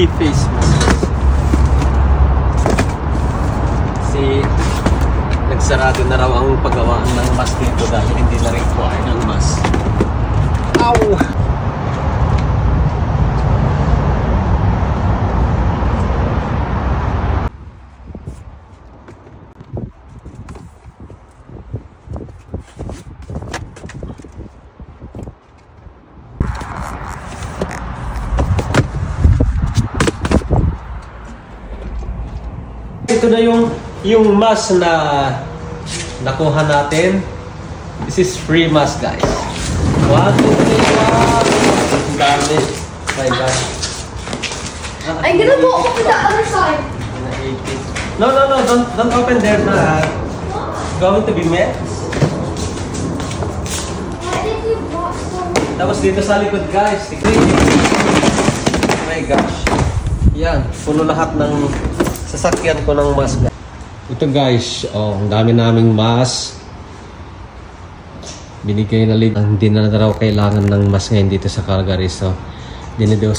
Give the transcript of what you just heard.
free face mask. Kasi nagsarado na raw ang paggawaan ng mask dito dahil hindi na require ng mask. Ow! Ito na yung mask na nakuha natin. This is free mask, guys. 1, 2, 3, wow! Ang dami. My God. I'm gonna go open the other side. No, don't open there na. Going to be mess. Why did you bought some? Tapos dito sa likod, guys. Oh my gosh. Yan, puno lahat ng sasakyan ko ng mask. Ito guys, ang dami naming mask. Binigay na lead. Hindi na raw kailangan ng mask ngayon dito sa Calgary. So, dinideos